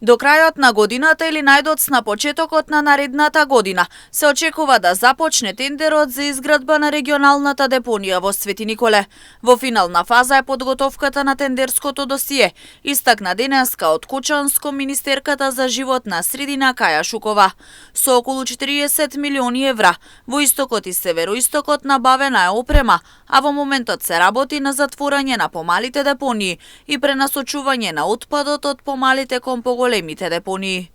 До крајот на годината или најдоцна почетокот на наредната година се очекува да започне тендерот за изградба на регионалната депонија во Свети Николе. Во финална фаза е подготовката на тендерското досие, истакна денеска од Кучанско министерката за животна средина Каја Шукова. Со околу 40 милиони евра во истокот и североистокот набавена е опрема, а во моментот се работи на затворање на помалите депонии и пренасочување на отпадот од помалите кон големите депонии.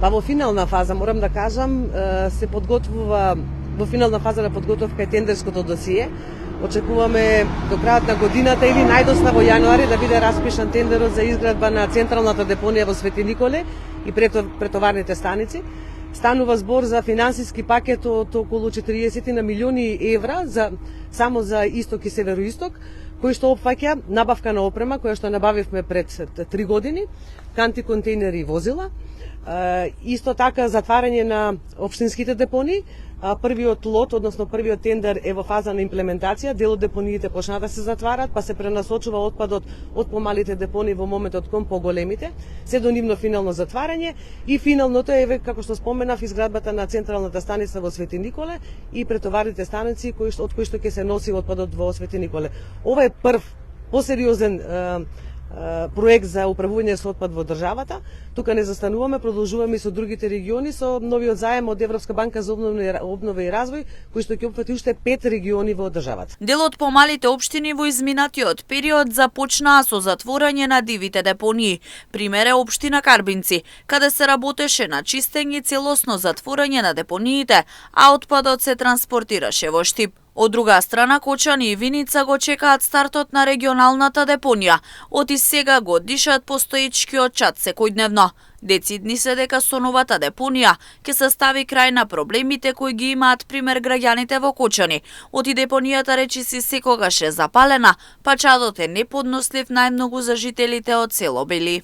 Па во финална фаза, морам да кажам, се подготвува во финална фаза на подготовка е тендерското досие. Очекуваме до крајот на годината или најдосна во јануари да биде распишан тендерот за изградба на централната депонија во Свети Николе и претоварните станици. Станува збор за финансиски пакет од околу 40 на милиони евра само за исток и североисток, кој што опфаќа набавка на опрема која што набавивме пред 3 години, канти контейнери и возила. Исто така затварање на општинските депонии. Првиот лот, односно првиот тендер е во фаза на имплементација, дел од депониите почна да се затварат, па се пренасочува отпадот од помалите депонии во моментот кон поголемите, се до нивно финално затварање и финалното е, како што споменав, изградбата на централната станица во Свети Николе и претоварните станици од кои што ќе се носи отпадот во Свети Николе. Ова е прв посериозен проект за управување со отпад во државата. Тука не застануваме, продолжуваме и со другите региони со новиот заем од Европска банка за обнова и развој, кој што ќе опфати уште 5 региони во државата. Дел од помалите општини во изминатиот период започнаа со затворање на дивите депонии. Пример е општина Карбинци, каде се работеше на чистење и целосно затворање на депониите, а отпадот се транспортираше во Штип. Од друга страна, Кочани и Виница го чекаат стартот на регионалната депонија. Од и сега го дишат постоечкиот чад секојдневно. Децидни се дека со новата депонија ќе се стави крај на проблемите кои ги имаат пример граѓаните во Кочани. Оти депонијата речиси секогаш е запалена, па чадот е неподнослив најмногу за жителите од село Бели.